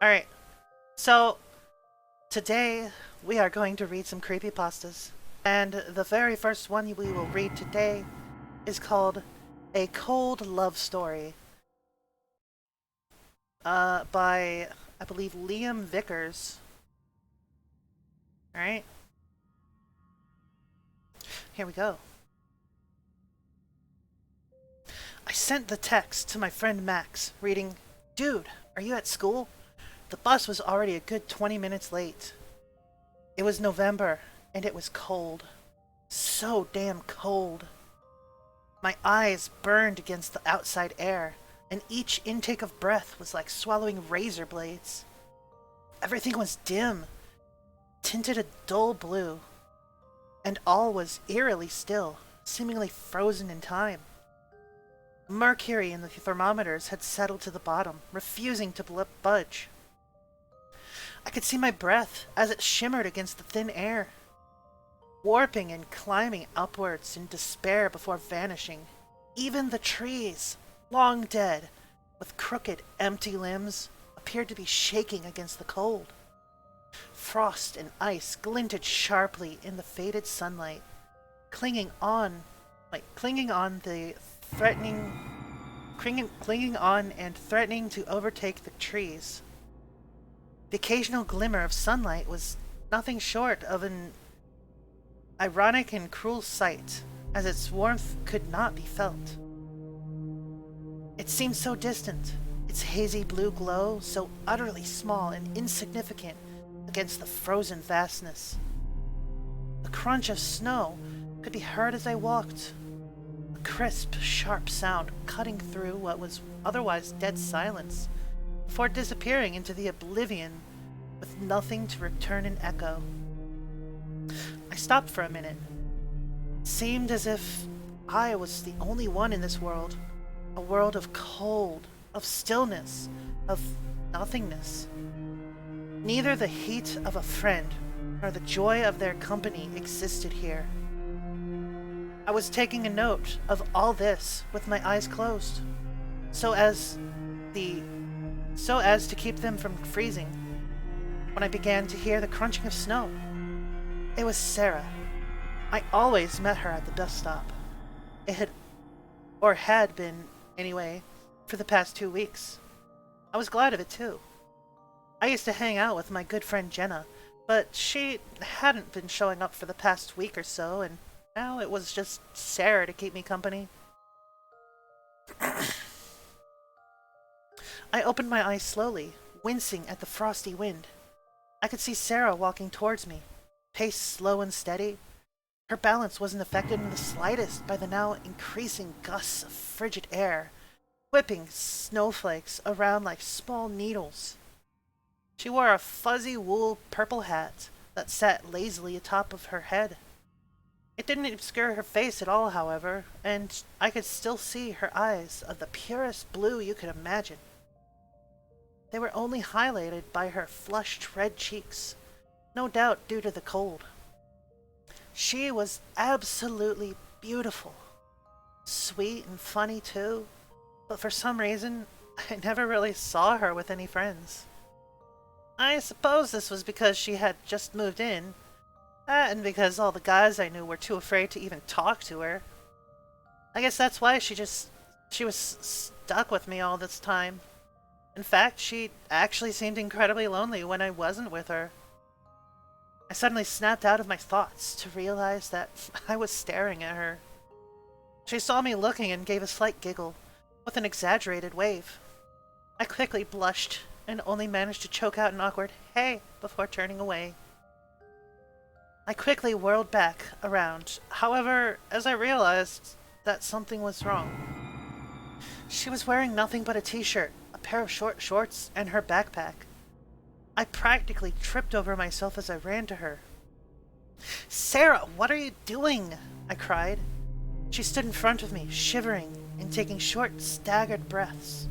Alright, so today we are going to read some creepypastas. And the very first one we will read today is called A Cold Love Story by, I believe, Liam Vickers. Alright, here we go. I sent the text to my friend Max, reading, "Dude, are you at school?" The bus was already a good 20 minutes late. It was November, and it was cold. So damn cold. My eyes burned against the outside air, and each intake of breath was like swallowing razor blades. Everything was dim, tinted a dull blue, and all was eerily still, seemingly frozen in time. Mercury in the thermometers had settled to the bottom, refusing to budge. I could see my breath as it shimmered against the thin air, warping and climbing upwards in despair before vanishing. Even the trees, long dead, with crooked, empty limbs, appeared to be shaking against the cold. Frost and ice glinted sharply in the faded sunlight, clinging on and threatening to overtake the trees. The occasional glimmer of sunlight was nothing short of an ironic and cruel sight, as its warmth could not be felt. It seemed so distant, its hazy blue glow so utterly small and insignificant against the frozen vastness. The crunch of snow could be heard as I walked, a crisp, sharp sound cutting through what was otherwise dead silence, before disappearing into the oblivion with nothing to return an echo. I stopped for a minute. It seemed as if I was the only one in this world, a world of cold, of stillness, of nothingness. Neither the heat of a friend nor the joy of their company existed here. I was taking a note of all this with my eyes closed, so as to keep them from freezing, when I began to hear the crunching of snow. It was Sarah. I always met her at the bus stop. Had been, anyway, for the past 2 weeks. I was glad of it, too. I used to hang out with my good friend Jenna, but she hadn't been showing up for the past week or so, and now it was just Sarah to keep me company. I opened my eyes slowly, wincing at the frosty wind. I could see Sarah walking towards me, pace slow and steady. Her balance wasn't affected in the slightest by the now increasing gusts of frigid air, whipping snowflakes around like small needles. She wore a fuzzy wool purple hat that sat lazily atop of her head. It didn't obscure her face at all, however, and I could still see her eyes of the purest blue you could imagine. They were only highlighted by her flushed red cheeks, no doubt due to the cold. She was absolutely beautiful. Sweet and funny, too, but for some reason, I never really saw her with any friends. I suppose this was because she had just moved in, and because all the guys I knew were too afraid to even talk to her. I guess that's why she was stuck with me all this time. In fact, she actually seemed incredibly lonely when I wasn't with her. I suddenly snapped out of my thoughts to realize that I was staring at her. She saw me looking and gave a slight giggle, with an exaggerated wave. I quickly blushed and only managed to choke out an awkward "hey" before turning away. I quickly whirled back around, however, as I realized that something was wrong. She was wearing nothing but a t-shirt, a pair of short shorts, and her backpack. I practically tripped over myself as I ran to her. "Sarah, what are you doing?" I cried. She stood in front of me, shivering and taking short, staggered breaths.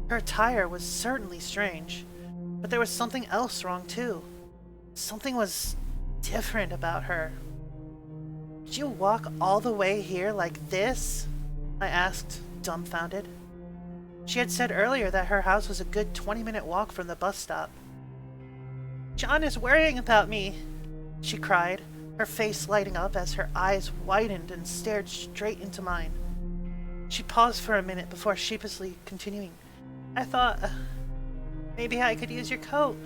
Her attire was certainly strange, but there was something else wrong, too. Something was different about her. "Did you walk all the way here like this?" I asked, dumbfounded. She had said earlier that her house was a good 20-minute walk from the bus stop. "John is worrying about me," she cried, her face lighting up as her eyes widened and stared straight into mine. She paused for a minute before sheepishly continuing. "I thought, maybe I could use your coat."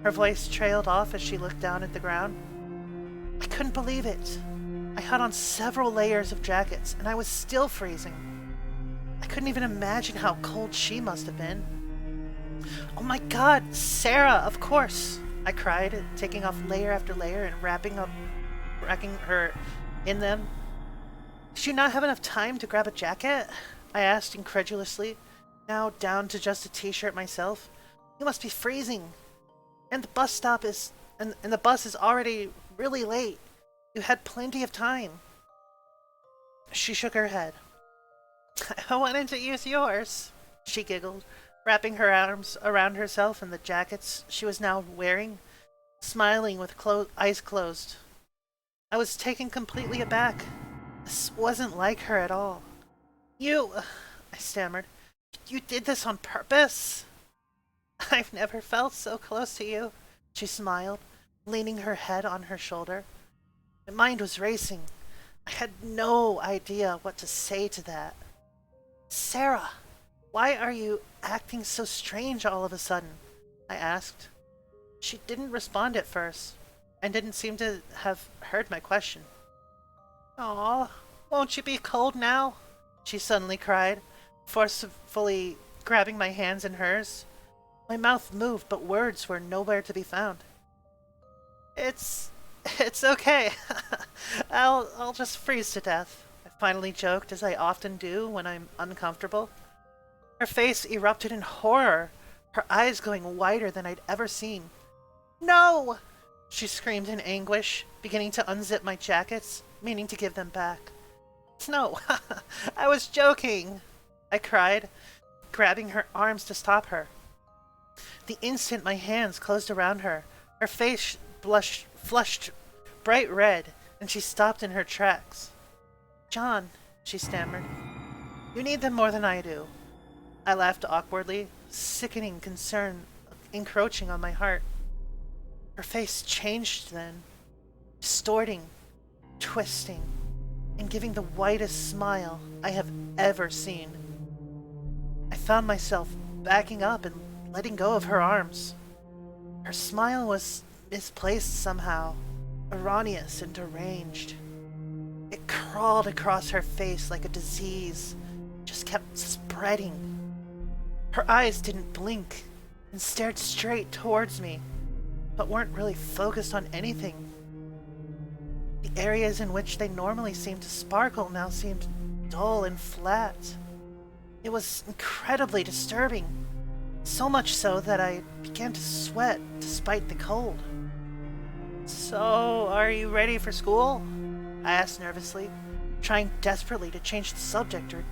Her voice trailed off as she looked down at the ground. I couldn't believe it. I had on several layers of jackets, and I was still freezing. I couldn't even imagine how cold she must have been. "Oh my God, Sarah, of course!" I cried, taking off layer after layer and wrapping her in them. "Did you not have enough time to grab a jacket?" I asked incredulously, now down to just a t-shirt myself. "You must be freezing. And the bus stop is... and the bus is already really late. You had plenty of time." She shook her head. "I wanted to use yours," she giggled, wrapping her arms around herself in the jackets she was now wearing, smiling with eyes closed. I was taken completely aback. This wasn't like her at all. "You..." I stammered. "You did this on purpose?" "I've never felt so close to you," she smiled, leaning her head on her shoulder. My mind was racing. I had no idea what to say to that. "Sarah, why are you acting so strange all of a sudden?" I asked. She didn't respond at first, and didn't seem to have heard my question. "Aw, won't you be cold now?" she suddenly cried, forcefully grabbing my hands in hers. My mouth moved, but words were nowhere to be found. It's okay. I'll just freeze to death," I finally joked, as I often do when I'm uncomfortable. Her face erupted in horror, her eyes going wider than I'd ever seen. "No!" she screamed in anguish, beginning to unzip my jackets, meaning to give them back. "No, I was joking," I cried, grabbing her arms to stop her. The instant my hands closed around her, her face flushed bright red, and she stopped in her tracks. "John," she stammered, "you need them more than I do." I laughed awkwardly, sickening concern encroaching on my heart. Her face changed then, distorting, twisting, and giving the whitest smile I have ever seen. I found myself backing up and letting go of her arms. Her smile was misplaced somehow, erroneous and deranged. It crawled across her face like a disease, just kept spreading. Her eyes didn't blink and stared straight towards me, but weren't really focused on anything. The areas in which they normally seemed to sparkle now seemed dull and flat. It was incredibly disturbing, so much so that I began to sweat despite the cold. "So, are you ready for school?" I asked nervously, trying desperately to change the subject or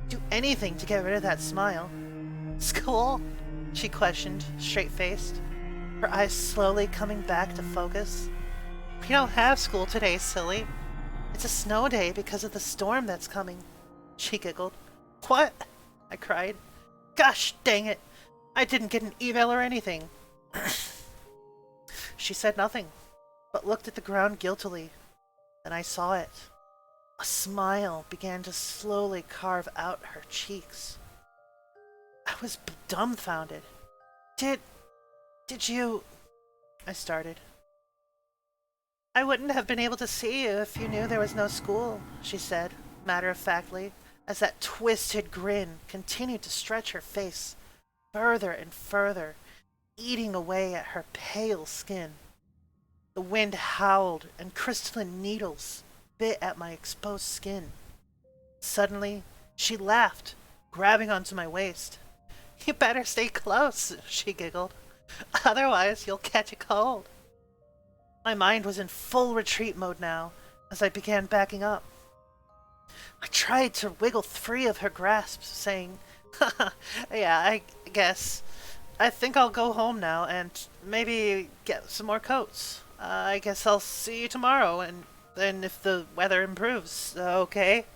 do anything to get rid of that smile. "School?" she questioned, straight-faced, her eyes slowly coming back to focus. "We don't have school today, silly. It's a snow day because of the storm that's coming," she giggled. "What?" I cried. "Gosh dang it! I didn't get an email or anything." She said nothing, but looked at the ground guiltily. Then I saw it. A smile began to slowly carve out her cheeks. I was dumbfounded. Did you... I started. "I wouldn't have been able to see you if you knew there was no school," she said, matter-of-factly, as that twisted grin continued to stretch her face further and further, eating away at her pale skin. The wind howled, and crystalline needles bit at my exposed skin. Suddenly, she laughed, grabbing onto my waist. "You better stay close," she giggled. "Otherwise, you'll catch a cold." My mind was in full retreat mode now, as I began backing up. I tried to wiggle free of her grasp, saying, "Yeah, I guess. I think I'll go home now and maybe get some more coats. I guess I'll see you tomorrow, and then if the weather improves, okay?"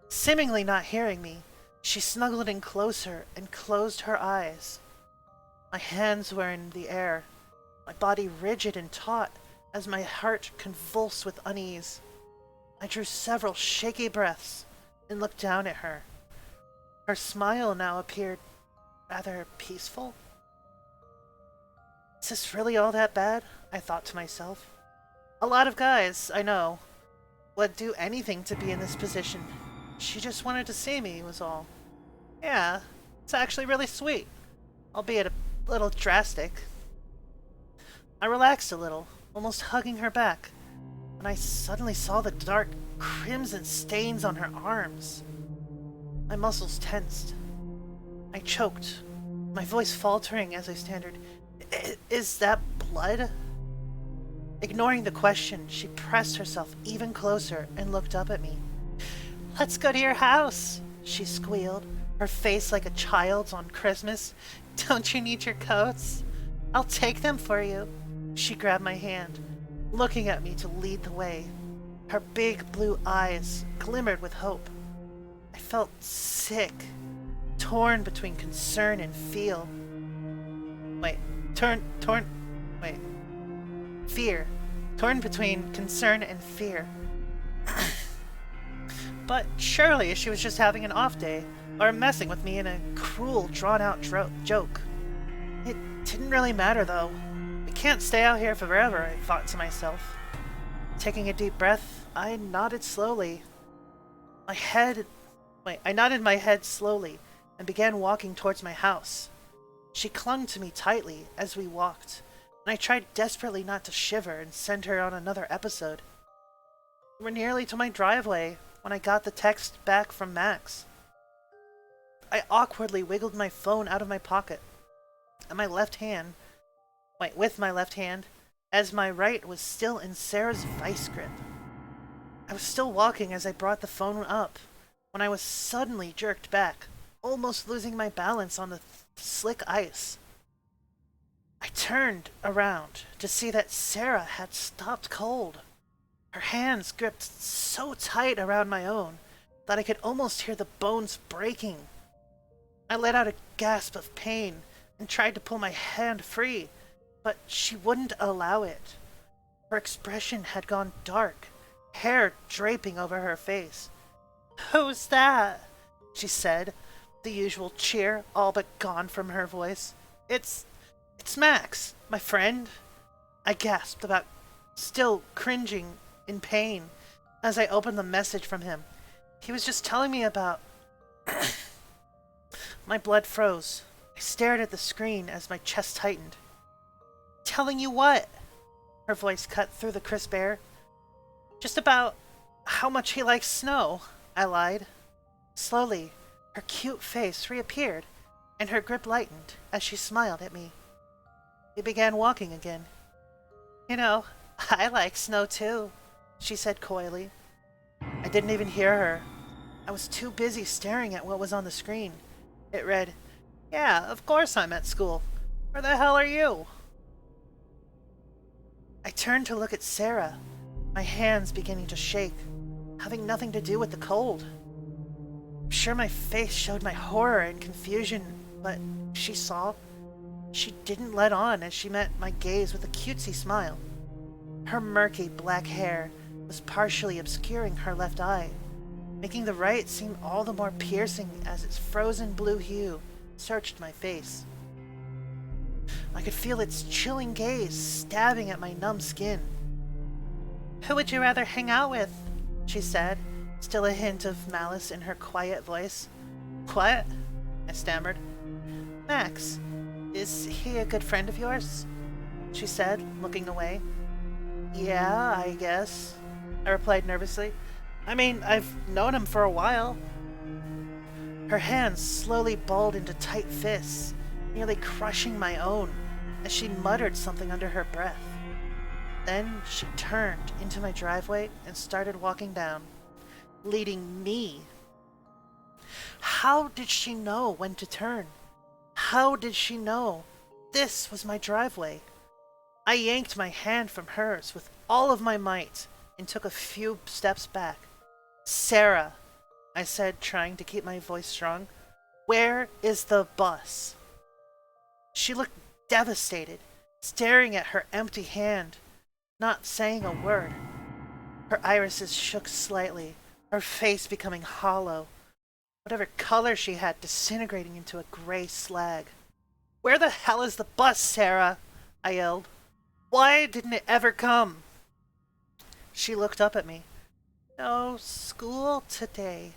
Seemingly not hearing me, She snuggled in closer and closed her eyes. My hands were in the air, my body rigid and taut as my heart convulsed with unease. I drew several shaky breaths and looked down at her. Her smile now appeared rather peaceful. Is this really all that bad? I thought to myself. A lot of guys, I know, would do anything to be in this position. She just wanted to see me, was all. Yeah, it's actually really sweet, albeit a little drastic. I relaxed a little, almost hugging her back, when I suddenly saw the dark crimson stains on her arms. My muscles tensed. I choked, my voice faltering as I stammered, "Is that blood?" Ignoring the question, she pressed herself even closer and looked up at me. "Let's go to your house," she squealed, her face like a child's on Christmas. "Don't you need your coats? I'll take them for you." She grabbed my hand, looking at me to lead the way. Her big blue eyes glimmered with hope. I felt sick, torn between concern and fear. Fear. Torn between concern and fear. But surely she was just having an off day, or messing with me in a cruel, drawn-out joke. It didn't really matter, though. We can't stay out here forever, I thought to myself. Taking a deep breath, I nodded slowly. I nodded my head slowly and began walking towards my house. She clung to me tightly as we walked, and I tried desperately not to shiver and send her on another episode. We were nearly to my driveway when I got the text back from Max. I awkwardly wiggled my phone out of my pocket, with my left hand, as my right was still in Sarah's vice grip. I was still walking as I brought the phone up, when I was suddenly jerked back, almost losing my balance on the slick ice. I turned around to see that Sarah had stopped cold. Her hands gripped so tight around my own that I could almost hear the bones breaking. I let out a gasp of pain and tried to pull my hand free, but she wouldn't allow it. Her expression had gone dark, hair draping over her face. "Who's that?" she said, the usual cheer all but gone from her voice. It's Max, my friend," I gasped, about still cringing in pain as I opened the message from him. He was just telling me about... My blood froze. I stared at the screen as my chest tightened. "Telling you what?" Her voice cut through the crisp air. "Just about how much he likes snow," I lied. Slowly, her cute face reappeared, and her grip lightened as she smiled at me. We began walking again. "You know, I like snow too," she said coyly. I didn't even hear her. I was too busy staring at what was on the screen. It read, "Yeah, of course I'm at school. Where the hell are you?" I turned to look at Sarah, my hands beginning to shake, having nothing to do with the cold. I'm sure my face showed my horror and confusion, but she saw. She didn't let on as she met my gaze with a cutesy smile. Her murky black hair was partially obscuring her left eye, making the right seem all the more piercing as its frozen blue hue searched my face. I could feel its chilling gaze stabbing at my numb skin. "Who would you rather hang out with?" she said, still a hint of malice in her quiet voice. "What?" I stammered. "Max. Is he a good friend of yours?" she said, looking away. "Yeah, I guess," I replied nervously. "I mean, I've known him for a while." Her hands slowly balled into tight fists, nearly crushing my own, as she muttered something under her breath. Then she turned into my driveway and started walking down, leading me. How did she know when to turn? How did she know this was my driveway? I yanked my hand from hers with all of my might and took a few steps back. "Sarah," I said, trying to keep my voice strong. Where is the bus? She looked devastated, staring at her empty hand, not saying a word. Her irises shook slightly, her face becoming hollow, whatever color she had disintegrating into a gray slag. Where the hell is the bus, Sarah? I yelled. Why didn't it ever come? She looked up at me. No school today,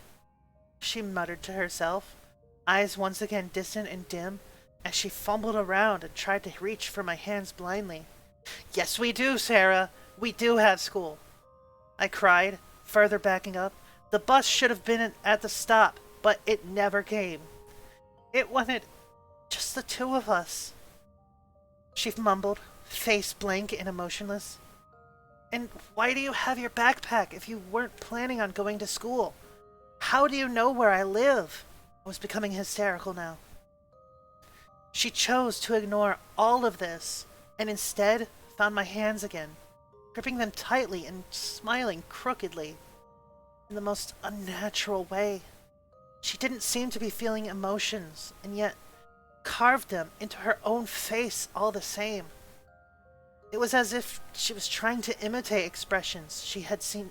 she muttered to herself, eyes once again distant and dim, as she fumbled around and tried to reach for my hands blindly. Yes, we do, Sarah. We do have school, I cried, further backing up. The bus should have been at the stop, but it never came. It wanted just the two of us, she mumbled, face blank and emotionless. And why do you have your backpack if you weren't planning on going to school? How do you know where I live? I was becoming hysterical now. She chose to ignore all of this and instead found my hands again, gripping them tightly and smiling crookedly in the most unnatural way. She didn't seem to be feeling emotions and yet carved them into her own face all the same. It was as if she was trying to imitate expressions she had seen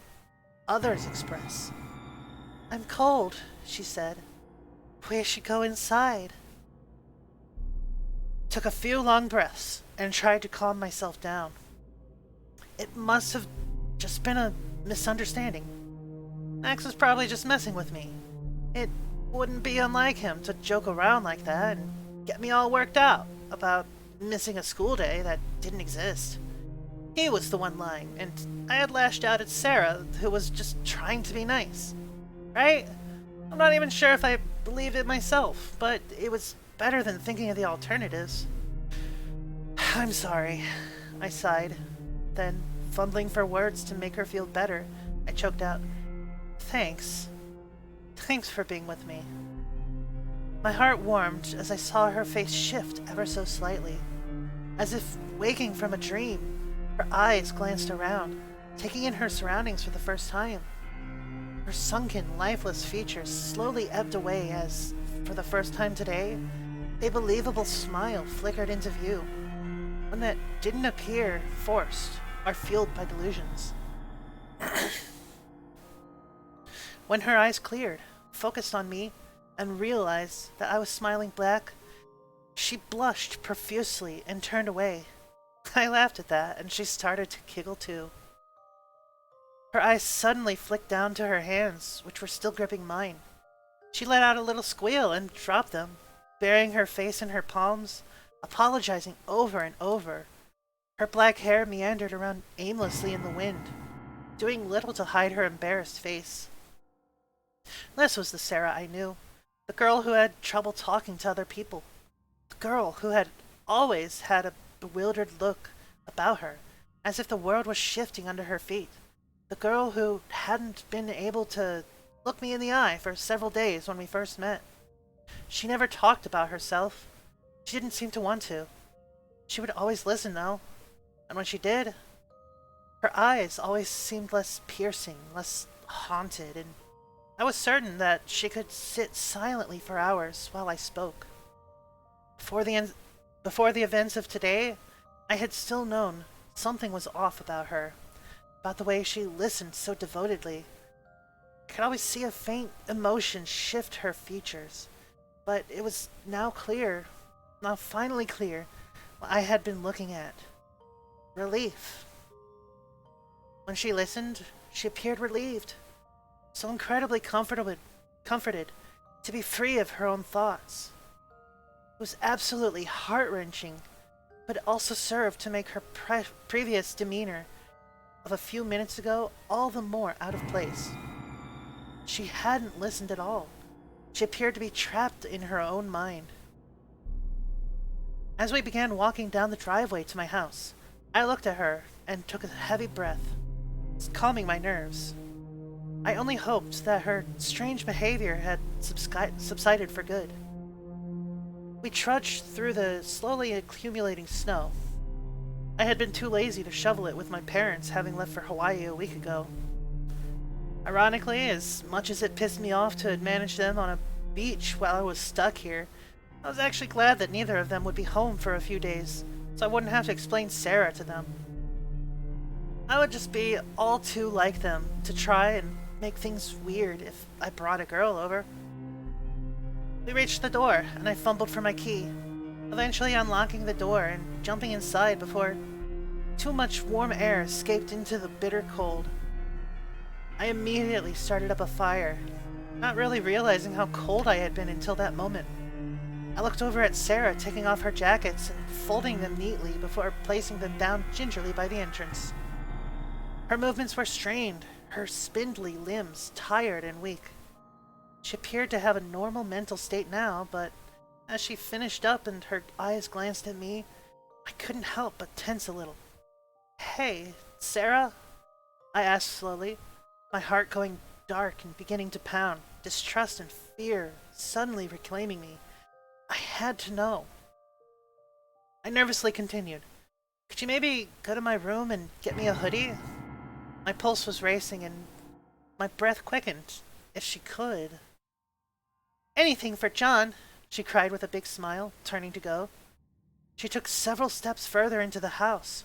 others express. I'm cold, she said. We should go inside. Took a few long breaths and tried to calm myself down. It must have just been a misunderstanding. Max was probably just messing with me. It wouldn't be unlike him to joke around like that and get me all worked out about missing a school day that didn't exist. He was the one lying, and I had lashed out at Sarah, who was just trying to be nice. Right? I'm not even sure if I believed it myself, but it was better than thinking of the alternatives. I'm sorry, I sighed. Then, fumbling for words to make her feel better, I choked out, Thanks. Thanks for being with me. My heart warmed as I saw her face shift ever so slightly. As if waking from a dream, her eyes glanced around, taking in her surroundings for the first time. Her sunken, lifeless features slowly ebbed away as, for the first time today, a believable smile flickered into view, one that didn't appear forced or fueled by delusions. When her eyes cleared, focused on me, and realized that I was smiling back, she blushed profusely and turned away. I laughed at that, and she started to giggle too. Her eyes suddenly flicked down to her hands, which were still gripping mine. She let out a little squeal and dropped them, burying her face in her palms, apologizing over and over. Her black hair meandered around aimlessly in the wind, doing little to hide her embarrassed face. This was the Sarah I knew, the girl who had trouble talking to other people, the girl who had always had a bewildered look about her, as if the world was shifting under her feet, the girl who hadn't been able to look me in the eye for several days when we first met. She never talked about herself. She didn't seem to want to. She would always listen, though, and when she did, her eyes always seemed less piercing, less haunted, and I was certain that she could sit silently for hours while I spoke. Before the events of today, I had still known something was off about her, about the way she listened so devotedly. I could always see a faint emotion shift her features, but it was now finally clear, what I had been looking at. Relief. When she listened, she appeared relieved, so incredibly comforted to be free of her own thoughts. It was absolutely heart-wrenching, but it also served to make her previous demeanor of a few minutes ago all the more out of place. She hadn't listened at all. She appeared to be trapped in her own mind. As we began walking down the driveway to my house, I looked at her and took a heavy breath, calming my nerves. I only hoped that her strange behavior had subsided for good. We trudged through the slowly accumulating snow. I had been too lazy to shovel it with my parents having left for Hawaii a week ago. Ironically, as much as it pissed me off to manage them on a beach while I was stuck here. I was actually glad that neither of them would be home for a few days, so I wouldn't have to explain Sarah to them. I would just be all too like them to try and make things weird if I brought a girl over. We reached the door, and I fumbled for my key, eventually unlocking the door and jumping inside before too much warm air escaped into the bitter cold. I immediately started up a fire, not really realizing how cold I had been until that moment. I looked over at Sarah taking off her jackets and folding them neatly before placing them down gingerly by the entrance. Her movements were strained, her spindly limbs tired and weak. She appeared to have a normal mental state now, but as she finished up and her eyes glanced at me, I couldn't help but tense a little. "Hey, Sarah?" I asked slowly, my heart going dark and beginning to pound, distrust and fear suddenly reclaiming me. I had to know. I nervously continued, "Could you maybe go to my room and get me a hoodie?" My pulse was racing and my breath quickened. If she could. "Anything for John," she cried with a big smile, turning to go. She took several steps further into the house.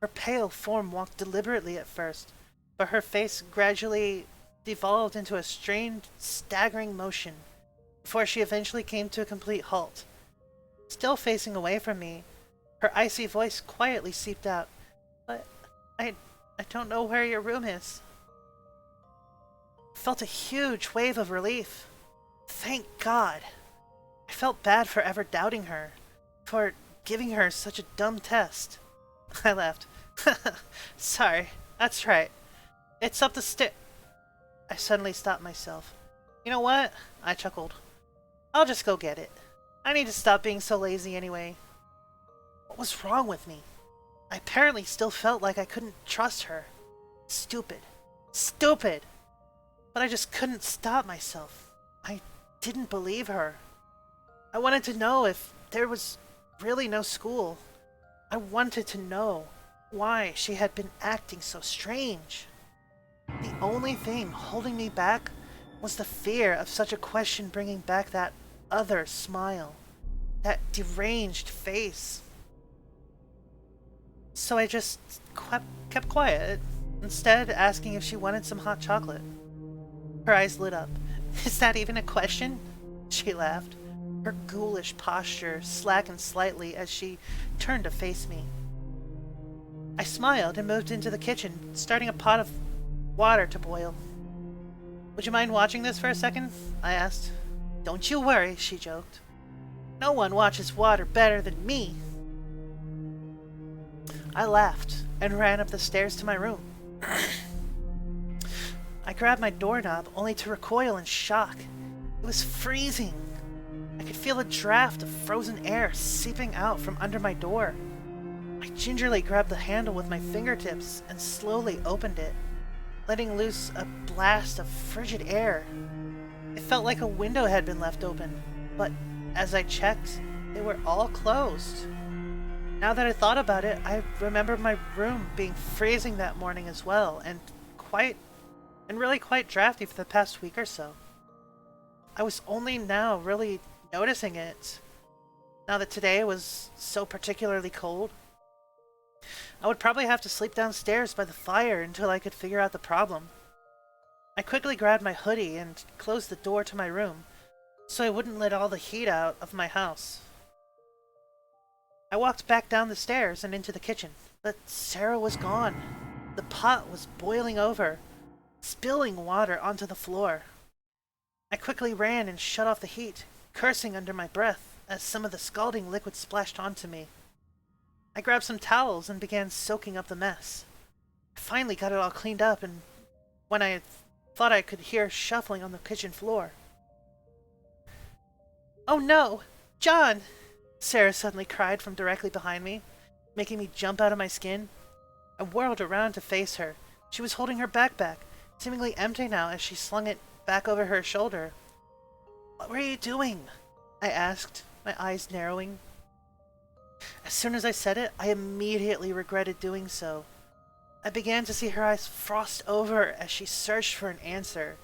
Her pale form walked deliberately at first, but her face gradually devolved into a strained, staggering motion before she eventually came to a complete halt. Still facing away from me, her icy voice quietly seeped out. "But I don't know where your room is." I felt a huge wave of relief. Thank God. I felt bad for ever doubting her, for giving her such a dumb test. I laughed. "Sorry, that's right. It's up the I suddenly stopped myself. "You know what?" I chuckled. "I'll just go get it. I need to stop being so lazy anyway." What was wrong with me? I apparently still felt like I couldn't trust her. Stupid. Stupid! But I just couldn't stop myself. I didn't believe her. I wanted to know if there was really no school. I wanted to know why she had been acting so strange. The only thing holding me back was the fear of such a question bringing back that other smile, that deranged face. So I just kept quiet, instead asking if she wanted some hot chocolate. Her eyes lit up. "Is that even a question?" She laughed. Her ghoulish posture slackened slightly as she turned to face me. I smiled and moved into the kitchen, starting a pot of water to boil. "Would you mind watching this for a second?" I asked. "Don't you worry," she joked. "No one watches water better than me." I laughed and ran up the stairs to my room. I grabbed my doorknob only to recoil in shock. It was freezing. I could feel a draft of frozen air seeping out from under my door. I gingerly grabbed the handle with my fingertips and slowly opened it, letting loose a blast of frigid air. It felt like a window had been left open, but as I checked, they were all closed. Now that I thought about it, I remember my room being freezing that morning as well, and really quite drafty for the past week or so. I was only now really noticing it, now that today was so particularly cold. I would probably have to sleep downstairs by the fire until I could figure out the problem. I quickly grabbed my hoodie and closed the door to my room, so I wouldn't let all the heat out of my house. I walked back down the stairs and into the kitchen, but Sarah was gone. The pot was boiling over, spilling water onto the floor. I quickly ran and shut off the heat, cursing under my breath as some of the scalding liquid splashed onto me. I grabbed some towels and began soaking up the mess. I finally got it all cleaned up, and when I thought I could hear shuffling on the kitchen floor. "Oh no! John!" Sarah suddenly cried from directly behind me, making me jump out of my skin. I whirled around to face her. She was holding her backpack, seemingly empty now as she slung it back over her shoulder. "What were you doing?" I asked, my eyes narrowing. As soon as I said it, I immediately regretted doing so. I began to see her eyes frost over as she searched for an answer.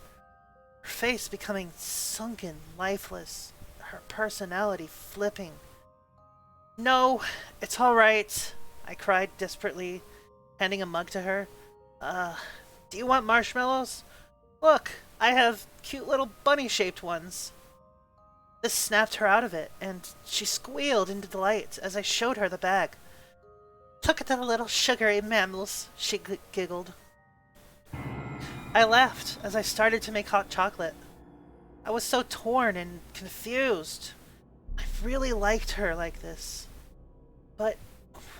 her face becoming sunken, lifeless, her personality flipping. No, it's all right, I cried desperately, handing a mug to her. Do you want marshmallows? Look, I have cute little bunny-shaped ones. This snapped her out of it, and she squealed into delight as I showed her the bag. Look at the little sugary mammals, she giggled. I laughed as I started to make hot chocolate. I was so torn and confused. I really liked her like this. But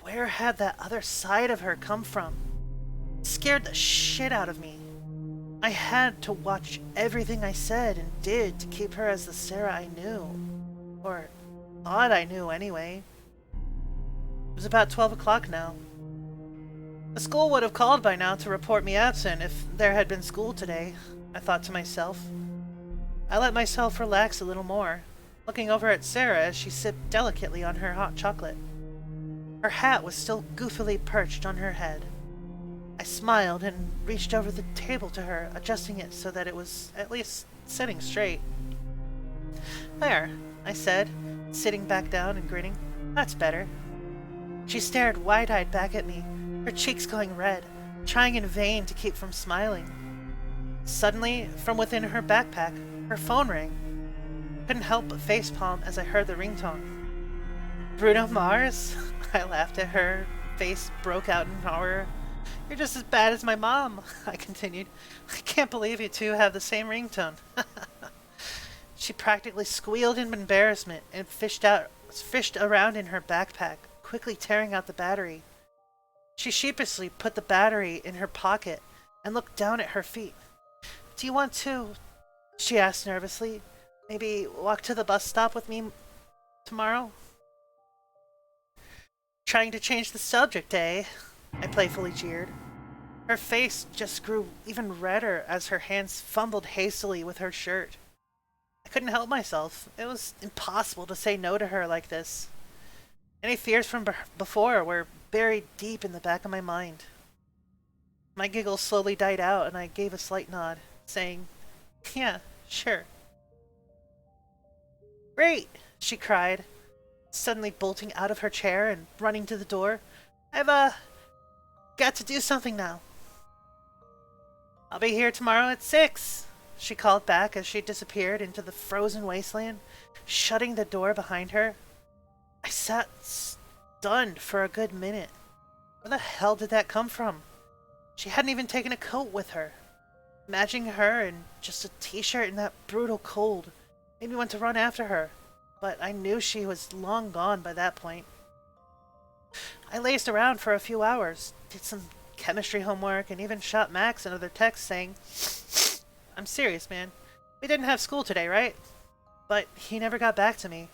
where had that other side of her come from? It scared the shit out of me. I had to watch everything I said and did to keep her as the Sarah I knew. Or thought I knew anyway. It was about 12 o'clock now. The school would have called by now to report me absent if there had been school today, I thought to myself. I let myself relax a little more, looking over at Sarah as she sipped delicately on her hot chocolate. Her hat was still goofily perched on her head. I smiled and reached over the table to her, adjusting it so that it was at least sitting straight. There, I said, sitting back down and grinning. That's better. She stared wide-eyed back at me, her cheeks going red, trying in vain to keep from smiling. Suddenly, from within her backpack, her phone rang. Couldn't help but facepalm as I heard the ringtone. Bruno Mars? I laughed at her. Face broke out in horror. You're just as bad as my mom, I continued. I can't believe you two have the same ringtone. She practically squealed in embarrassment and fished around in her backpack, quickly tearing out the battery. She sheepishly put the battery in her pocket and looked down at her feet. Do you want to, she asked nervously, maybe walk to the bus stop with me tomorrow? Trying to change the subject, eh? I playfully jeered. Her face just grew even redder as her hands fumbled hastily with her shirt. I couldn't help myself. It was impossible to say no to her like this. Any fears from before were buried deep in the back of my mind. My giggle slowly died out and I gave a slight nod, saying, yeah, sure. Great, she cried, suddenly bolting out of her chair and running to the door. I've, got to do something now. I'll be here tomorrow at 6, she called back as she disappeared into the frozen wasteland, shutting the door behind her. I sat stunned for a good minute. Where the hell did that come from? She hadn't even taken a coat with her. Imagining her in just a t-shirt in that brutal cold made me want to run after her, but I knew she was long gone by that point. I lazed around for a few hours, did some chemistry homework, and even shot Max another text saying, I'm serious, man. We didn't have school today, right? But he never got back to me.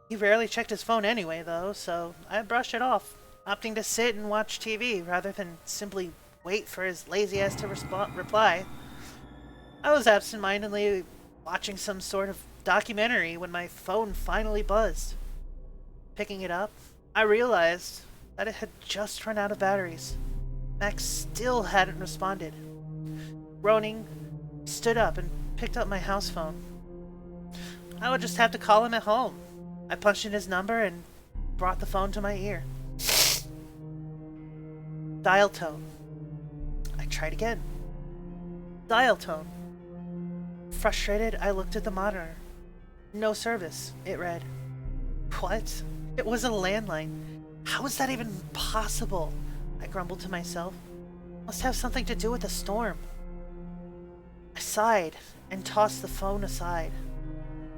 He rarely checked his phone anyway, though, so I brushed it off, opting to sit and watch TV rather than simply wait for his lazy ass to reply. I was absent-mindedly watching some sort of documentary when my phone finally buzzed. Picking it up, I realized that it had just run out of batteries. Max still hadn't responded. Groaning, I stood up and picked up my house phone. I would just have to call him at home. I punched in his number and brought the phone to my ear. Dial tone. I tried again. Dial tone. Frustrated, I looked at the monitor. No service, it read. What? It was a landline. How is that even possible? I grumbled to myself. Must have something to do with the storm. I sighed and tossed the phone aside.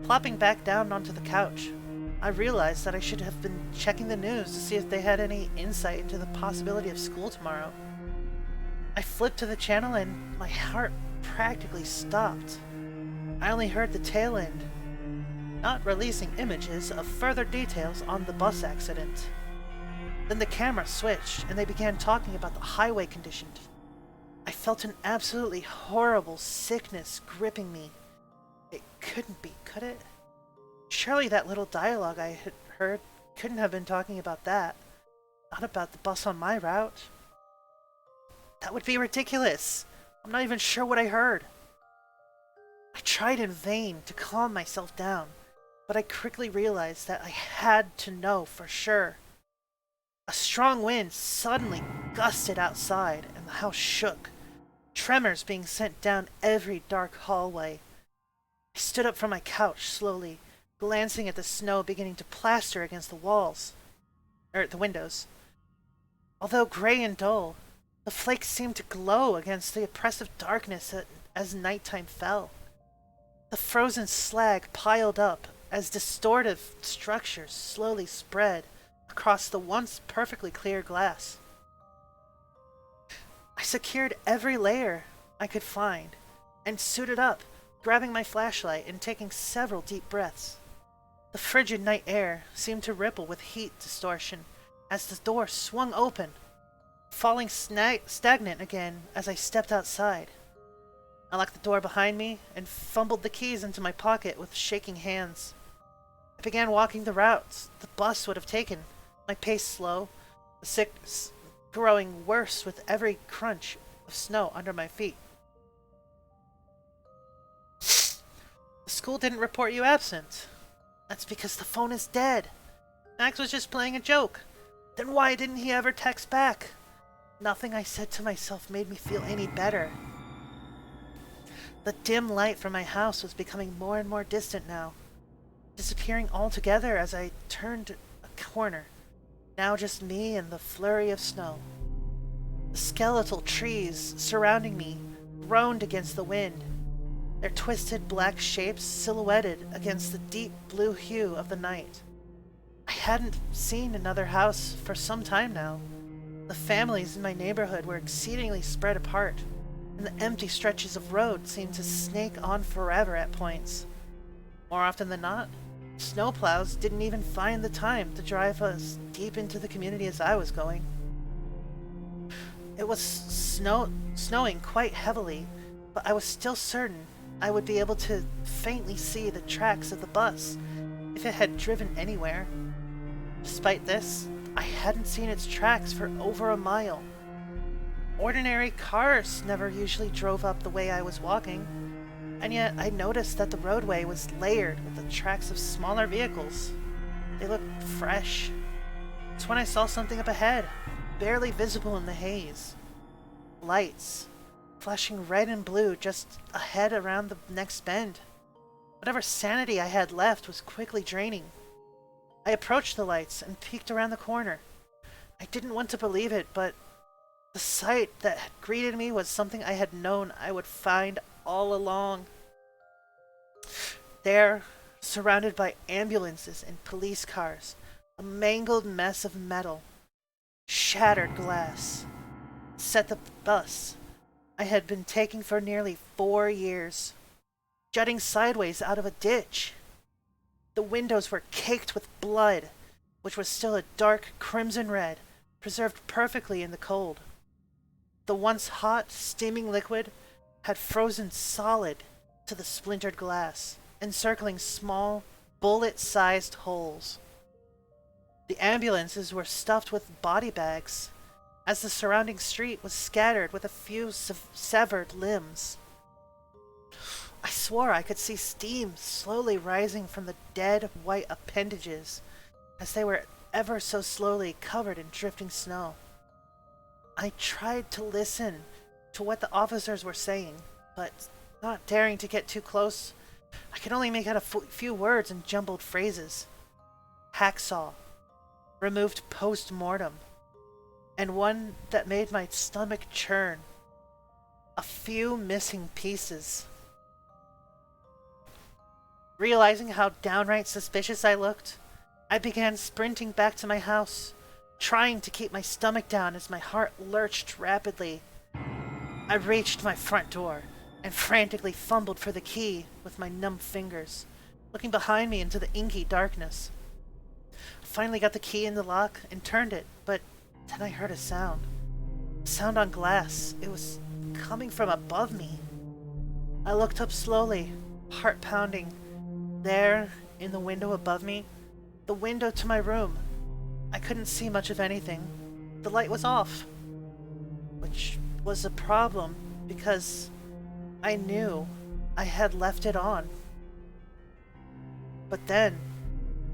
Plopping back down onto the couch, I realized that I should have been checking the news to see if they had any insight into the possibility of school tomorrow. I flipped to the channel and my heart practically stopped. I only heard the tail end, not releasing images of further details on the bus accident. Then the camera switched and they began talking about the highway conditions. I felt an absolutely horrible sickness gripping me. It couldn't be, could it? Surely that little dialogue I had heard couldn't have been talking about that. Not about the bus on my route. That would be ridiculous. I'm not even sure what I heard. I tried in vain to calm myself down, but I quickly realized that I had to know for sure. A strong wind suddenly gusted outside, and the house shook, tremors being sent down every dark hallway. I stood up from my couch slowly, glancing at the snow beginning to plaster against the walls, the windows. Although gray and dull, the flakes seemed to glow against the oppressive darkness as nighttime fell. The frozen slag piled up as distorted structures slowly spread across the once perfectly clear glass. I secured every layer I could find and suited up, grabbing my flashlight and taking several deep breaths. The frigid night air seemed to ripple with heat distortion as the door swung open, falling stagnant again as I stepped outside. I locked the door behind me and fumbled the keys into my pocket with shaking hands. I began walking the routes the bus would have taken, my pace slow, the sickness growing worse with every crunch of snow under my feet. The school didn't report you absent. That's because the phone is dead. Max was just playing a joke. Then why didn't he ever text back? Nothing I said to myself made me feel any better. The dim light from my house was becoming more and more distant now, disappearing altogether as I turned a corner. Now just me and the flurry of snow. The skeletal trees surrounding me groaned against the wind, their twisted black shapes silhouetted against the deep blue hue of the night. I hadn't seen another house for some time now. The families in my neighborhood were exceedingly spread apart, and the empty stretches of road seemed to snake on forever at points. More often than not, snowplows didn't even find the time to drive us deep into the community as I was going. It was snowing quite heavily, but I was still certain I would be able to faintly see the tracks of the bus if it had driven anywhere. Despite this, I hadn't seen its tracks for over a mile. Ordinary cars never usually drove up the way I was walking, and yet I noticed that the roadway was layered with the tracks of smaller vehicles. They looked fresh. It's when I saw something up ahead, barely visible in the haze. Lights, flashing red and blue just ahead around the next bend. Whatever sanity I had left was quickly draining. I approached the lights and peeked around the corner. I didn't want to believe it, but the sight that had greeted me was something I had known I would find all along. There, surrounded by ambulances and police cars, a mangled mess of metal, shattered glass, sat the bus I had been taking for nearly 4 years, jutting sideways out of a ditch. The windows were caked with blood, which was still a dark crimson red, preserved perfectly in the cold. The once hot, steaming liquid had frozen solid to the splintered glass, encircling small, bullet-sized holes. The ambulances were stuffed with body bags, as the surrounding street was scattered with a few severed limbs. I swore I could see steam slowly rising from the dead white appendages as they were ever so slowly covered in drifting snow. I tried to listen to what the officers were saying, but not daring to get too close, I could only make out a few words and jumbled phrases. Hacksaw, removed post-mortem, and one that made my stomach churn. A few missing pieces. Realizing how downright suspicious I looked, I began sprinting back to my house, trying to keep my stomach down as my heart lurched rapidly. I reached my front door and frantically fumbled for the key with my numb fingers, looking behind me into the inky darkness. I finally got the key in the lock and turned it, but then I heard a sound. A sound on glass. It was coming from above me. I looked up slowly, heart pounding. There, in the window above me, the window to my room, I couldn't see much of anything. The light was off, which was a problem because I knew I had left it on. But then,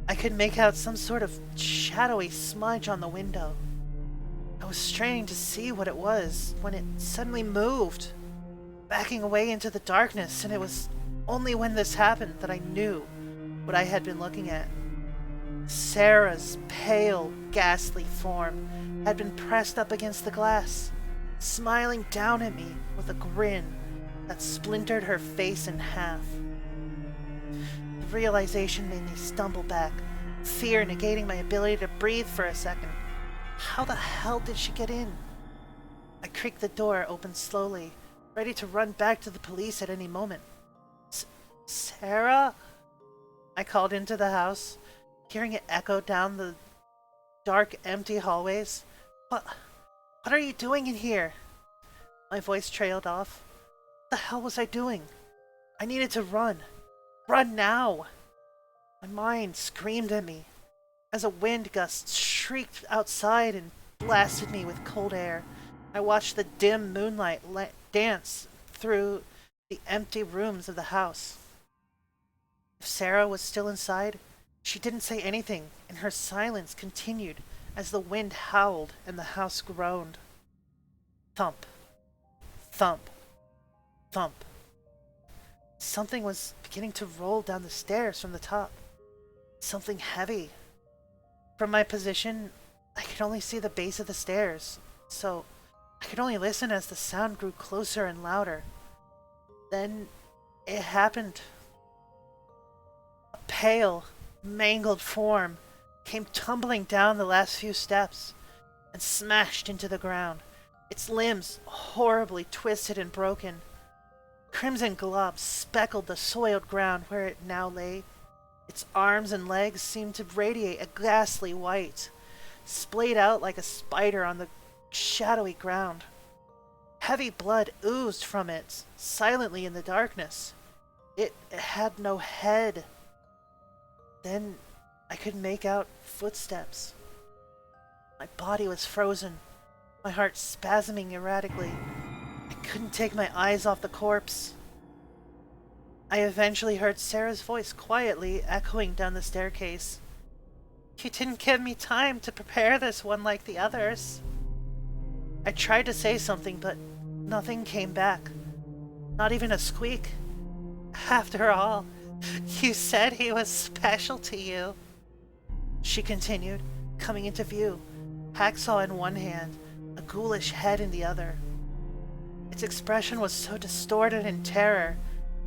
I could make out some sort of shadowy smudge on the window. I was straining to see what it was when it suddenly moved, backing away into the darkness, and it was only when this happened that I knew what I had been looking at. Sarah's pale, ghastly form had been pressed up against the glass, smiling down at me with a grin that splintered her face in half. The realization made me stumble back, fear negating my ability to breathe for a second. How the hell did she get in? I creaked the door open slowly, ready to run back to the police at any moment. Sarah? I called into the house, hearing it echo down the dark, empty hallways. What are you doing in here? My voice trailed off. What the hell was I doing? I needed to run. Run now! My mind screamed at me as a wind gust shrieked outside and blasted me with cold air. I watched the dim moonlight dance through the empty rooms of the house. If Sarah was still inside, she didn't say anything, and her silence continued as the wind howled and the house groaned. Thump, thump, thump. Something was beginning to roll down the stairs from the top. Something heavy. From my position, I could only see the base of the stairs, so I could only listen as the sound grew closer and louder. Then it happened. A pale, mangled form came tumbling down the last few steps and smashed into the ground, its limbs horribly twisted and broken. Crimson globs speckled the soiled ground where it now lay. Its arms and legs seemed to radiate a ghastly white, splayed out like a spider on the shadowy ground. Heavy blood oozed from it, silently in the darkness. It had no head. Then I could make out footsteps. My body was frozen, my heart spasming erratically. I couldn't take my eyes off the corpse. I eventually heard Sarah's voice quietly echoing down the staircase. You didn't give me time to prepare this one like the others. I tried to say something, but nothing came back. Not even a squeak. After all, you said he was special to you. She continued, coming into view, hacksaw in one hand, a ghoulish head in the other. Its expression was so distorted in terror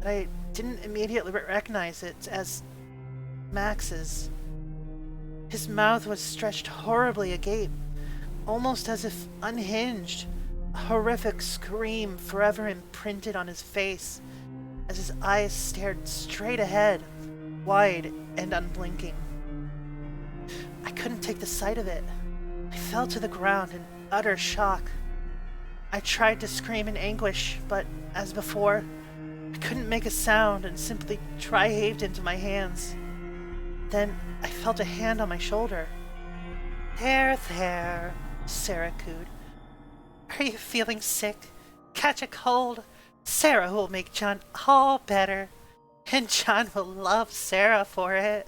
that I didn't immediately recognize it as Max's. His mouth was stretched horribly agape, almost as if unhinged, a horrific scream forever imprinted on his face as his eyes stared straight ahead, wide and unblinking. I couldn't take the sight of it. I fell to the ground in utter shock. I tried to scream in anguish, but as before, I couldn't make a sound and simply dry-heaved into my hands. Then I felt a hand on my shoulder. There, Sarah cooed. Are you feeling sick? Catch a cold? Sarah will make John all better, and John will love Sarah for it.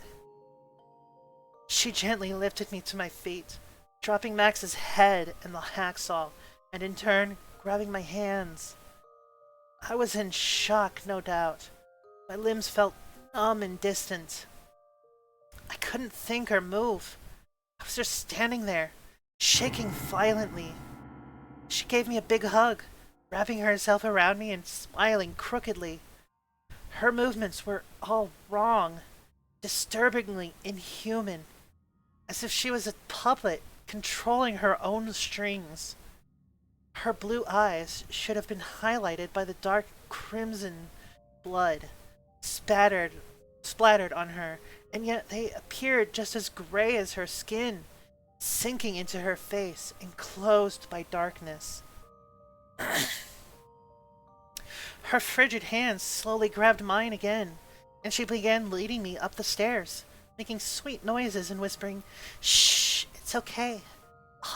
She gently lifted me to my feet, dropping Max's head in the hacksaw, and in turn, grabbing my hands. I was in shock, no doubt. My limbs felt numb and distant. I couldn't think or move. I was just standing there, shaking violently. She gave me a big hug, wrapping herself around me and smiling crookedly. Her movements were all wrong, disturbingly inhuman, as if she was a puppet controlling her own strings. Her blue eyes should have been highlighted by the dark crimson blood splattered on her, and yet they appeared just as gray as her skin, sinking into her face, enclosed by darkness. Her frigid hands slowly grabbed mine again, and she began leading me up the stairs, making sweet noises and whispering, "Shh, it's okay.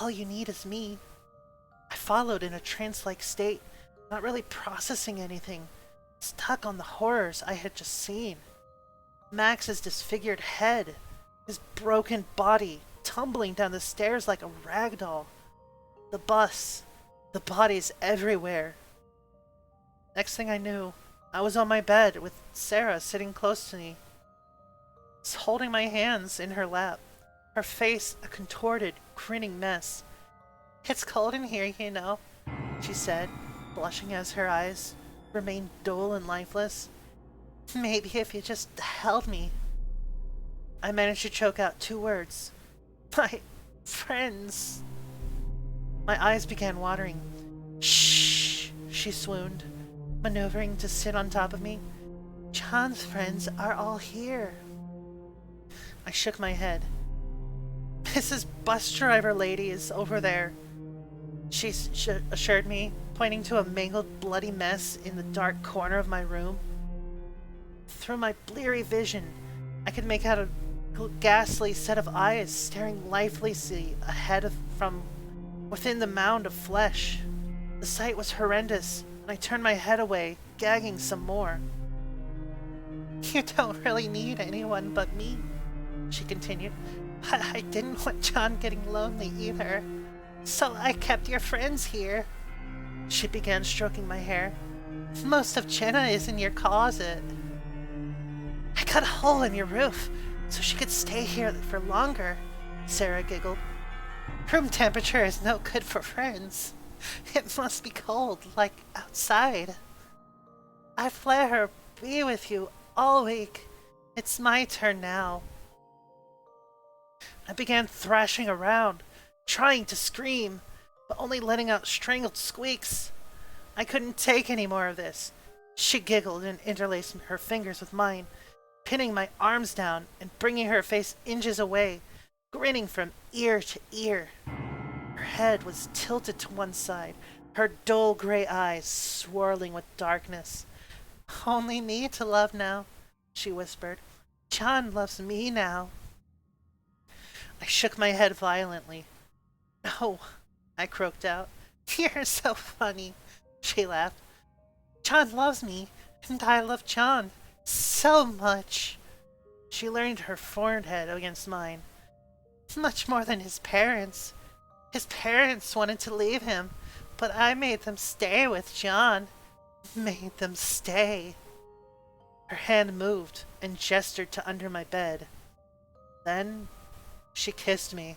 All you need is me." I followed in a trance-like state, not really processing anything, stuck on the horrors I had just seen. Max's disfigured head, his broken body tumbling down the stairs like a rag doll. The bus, the bodies everywhere. Next thing I knew, I was on my bed with Sarah sitting close to me, holding my hands in her lap, her face a contorted, grinning mess. "It's cold in here, you know," she said, blushing as her eyes remained dull and lifeless. "Maybe if you just held me." I managed to choke out 2 words. "My friends." My eyes began watering. "Shh," she swooned, maneuvering to sit on top of me. "John's friends are all here." I shook my head. "Mrs. Bus Driver Lady is over there," she assured me, pointing to a mangled, bloody mess in the dark corner of my room. Through my bleary vision, I could make out a ghastly set of eyes staring lifelessly ahead from within the mound of flesh. The sight was horrendous, and I turned my head away, gagging some more. "You don't really need anyone but me," she continued. "But I didn't want John getting lonely either, so I kept your friends here." She began stroking my hair. "Most of Jenna is in your closet." "I cut a hole in your roof so she could stay here for longer," Sarah giggled. "Room temperature is no good for friends. It must be cold, like outside. I've let her be with you all week. It's my turn now." I began thrashing around, trying to scream, but only letting out strangled squeaks. I couldn't take any more of this. She giggled and interlaced her fingers with mine, pinning my arms down and bringing her face inches away, grinning from ear to ear. Her head was tilted to one side, her dull gray eyes swirling with darkness. "Only me to love now," she whispered. "John loves me now." I shook my head violently. "No," I croaked out. "You're so funny," she laughed. "John loves me, and I love John so much." She leaned her forehead against mine. "Much more than his parents. His parents wanted to leave him, but I made them stay with John. Made them stay." Her hand moved and gestured to under my bed. Then she kissed me.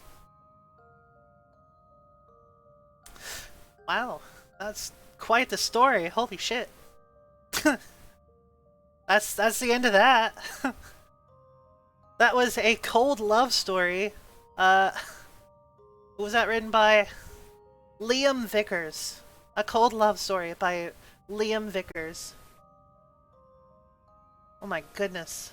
Wow, that's quite the story. Holy shit. That's the end of that. That was a cold love story. Who was that written by? Liam Vickers. A cold love story by Liam Vickers. Oh my goodness.